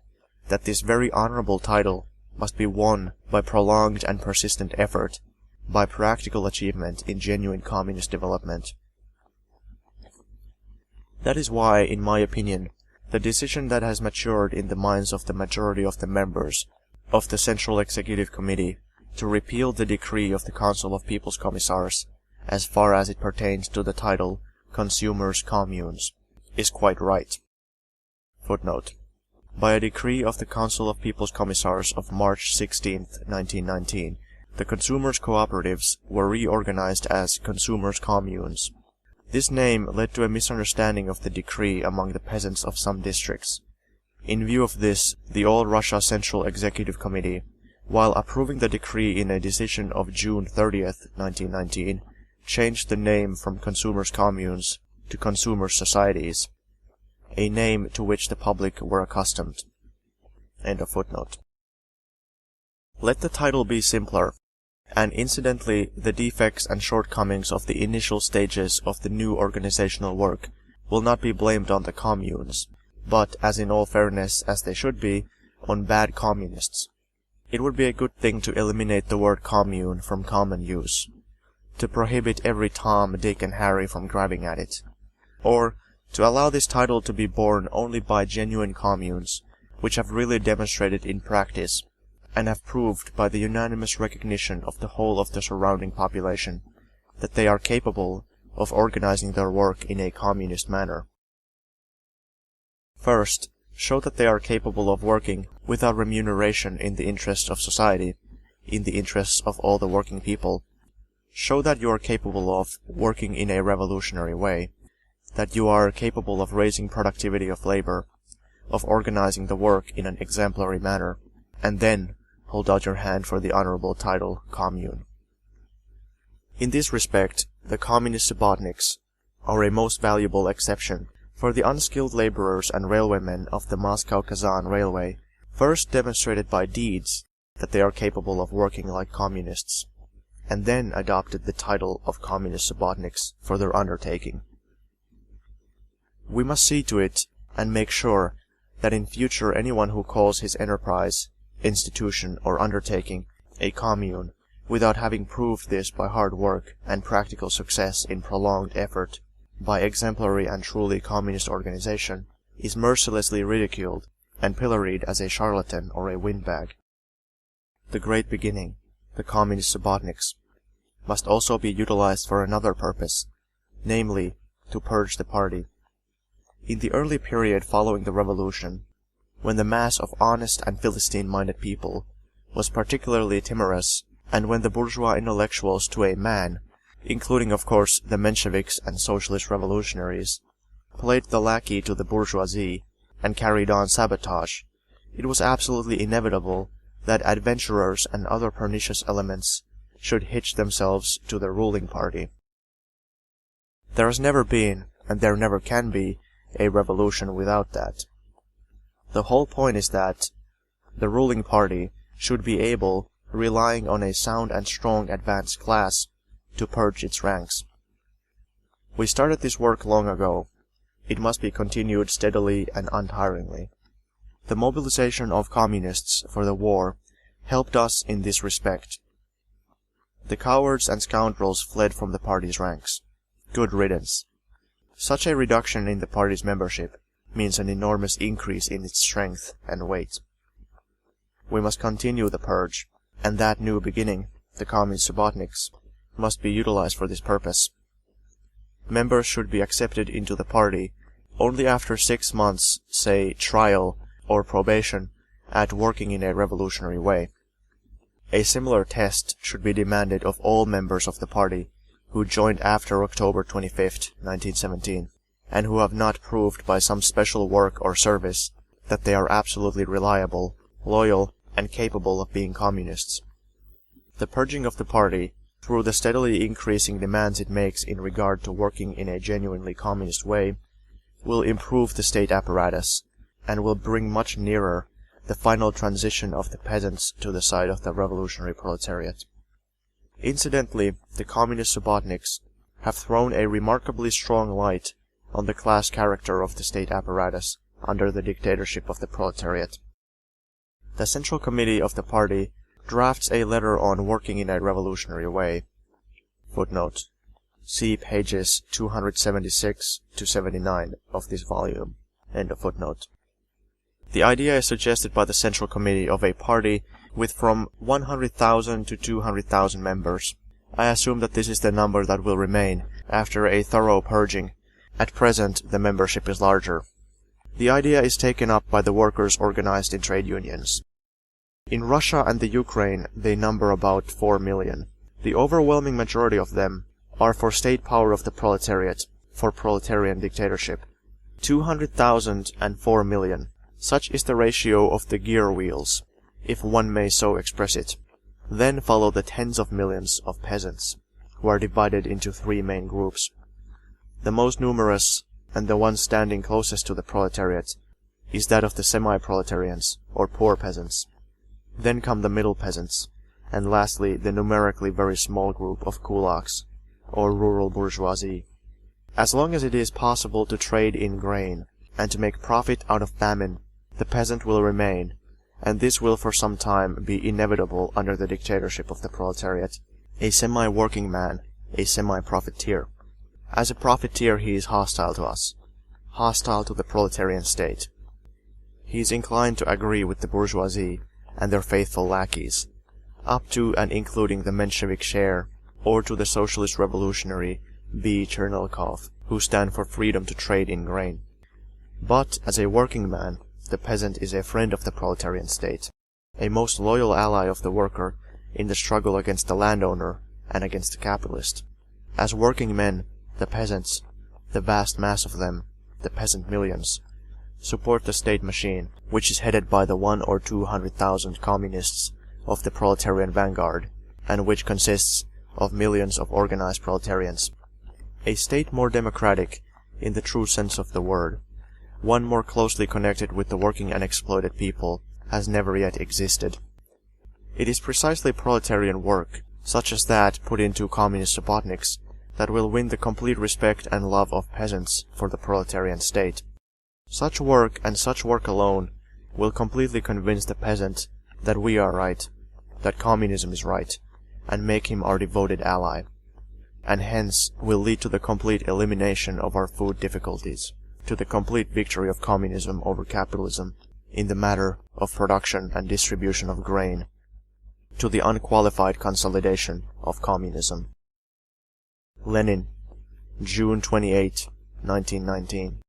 Speaker 1: that this very honorable title must be won by prolonged and persistent effort, by practical achievement in genuine communist development. That is why, in my opinion, the decision that has matured in the minds of the majority of the members of the Central Executive Committee to repeal the decree of the Council of People's Commissars, as far as it pertains to the title Consumers' Communes, is quite right. Footnote. By a decree of the Council of People's Commissars of March 16, 1919, the consumers' cooperatives were reorganized as consumers' communes. This name led to a misunderstanding of the decree among the peasants of some districts. In view of this, the All Russia Central Executive Committee, while approving the decree in a decision of June 30, 1919, changed the name from consumers' communes to consumers' societies, a name to which the public were accustomed. End of footnote. Let the title be simpler, and incidentally the defects and shortcomings of the initial stages of the new organizational work will not be blamed on the communes, but, as in all fairness as they should be, on bad communists. It would be a good thing to eliminate the word commune from common use, to prohibit every Tom, Dick, and Harry from grabbing at it, or to allow this title to be borne only by genuine communes, which have really demonstrated in practice, and have proved by the unanimous recognition of the whole of the surrounding population, that they are capable of organizing their work in a communist manner. First, show that they are capable of working without remuneration in the interests of society, in the interests of all the working people. Show that you are capable of working in a revolutionary way, that you are capable of raising productivity of labor, of organizing the work in an exemplary manner, and then hold out your hand for the honorable title commune. In this respect, the communist subbotniks are a most valuable exception, for the unskilled laborers and railwaymen of the Moscow-Kazan Railway first demonstrated by deeds that they are capable of working like communists, and then adopted the title of communist subbotniks for their undertaking. We must see to it, and make sure, that in future anyone who calls his enterprise, institution, or undertaking a commune, without having proved this by hard work and practical success in prolonged effort, by exemplary and truly communist organization, is mercilessly ridiculed and pilloried as a charlatan or a windbag. The great beginning, the communist subbotniks, must also be utilized for another purpose, namely, to purge the party. In the early period following the revolution, when the mass of honest and Philistine-minded people was particularly timorous, and when the bourgeois intellectuals to a man, including of course the Mensheviks and socialist revolutionaries, played the lackey to the bourgeoisie and carried on sabotage, it was absolutely inevitable that adventurers and other pernicious elements should hitch themselves to the ruling party. There has never been, and there never can be, a revolution without that. The whole point is that the ruling party should be able, relying on a sound and strong advanced class, to purge its ranks. We started this work long ago. It must be continued steadily and untiringly. The mobilization of communists for the war helped us in this respect. The cowards and scoundrels fled from the party's ranks. Good riddance. Such a reduction in the party's membership means an enormous increase in its strength and weight. We must continue the purge, and that new beginning, the communist subbotniks, must be utilized for this purpose. Members should be accepted into the party only after 6 months, say, trial or probation at working in a revolutionary way. A similar test should be demanded of all members of the party who joined after October 25, 1917, and who have not proved by some special work or service that they are absolutely reliable, loyal, and capable of being communists. The purging of the party, through the steadily increasing demands it makes in regard to working in a genuinely communist way, will improve the state apparatus, and will bring much nearer the final transition of the peasants to the side of the revolutionary proletariat. Incidentally, the communist Subbotniks have thrown a remarkably strong light on the class character of the state apparatus under the dictatorship of the proletariat. The Central Committee of the party drafts a letter on working in a revolutionary way. Footnote. See pages 276 to 79 of this volume. End of footnote. The idea is suggested by the Central Committee of a party with from 100,000 to 200,000 members. I assume that this is the number that will remain after a thorough purging. At present, the membership is larger. The idea is taken up by the workers organized in trade unions. In Russia and the Ukraine, they number about 4 million. The overwhelming majority of them are for state power of the proletariat, for proletarian dictatorship. 200,000 and 4 million. Such is the ratio of the gear wheels, if one may so express it. Then follow the tens of millions of peasants, who are divided into three main groups. The most numerous, and the one standing closest to the proletariat, is that of the semi-proletarians, or poor peasants. Then come the middle peasants, and lastly the numerically very small group of kulaks, or rural bourgeoisie. As long as it is possible to trade in grain, and to make profit out of famine, the peasant will remain, and this will for some time be inevitable under the dictatorship of the proletariat. A semi-working man, a semi-profiteer. As a profiteer he is hostile to us, hostile to the proletarian state. He is inclined to agree with the bourgeoisie and their faithful lackeys, up to and including the Menshevik share, or to the socialist revolutionary B. Chernelkov, who stand for freedom to trade in grain. But, as a working man, the peasant is a friend of the proletarian state, a most loyal ally of the worker in the struggle against the landowner and against the capitalist. As working men, the peasants, the vast mass of them, the peasant millions, support the state machine, which is headed by the 100,000 or 200,000 communists of the proletarian vanguard, and which consists of millions of organized proletarians. A state more democratic, in the true sense of the word, one more closely connected with the working and exploited people, has never yet existed. It is precisely proletarian work, such as that put into communist Subbotniks, that will win the complete respect and love of peasants for the proletarian state. Such work and such work alone will completely convince the peasant that we are right, that communism is right, and make him our devoted ally, and hence will lead to the complete elimination of our food difficulties, to the complete victory of communism over capitalism in the matter of production and distribution of grain, to the unqualified consolidation of communism. Lenin, June 28, 1919.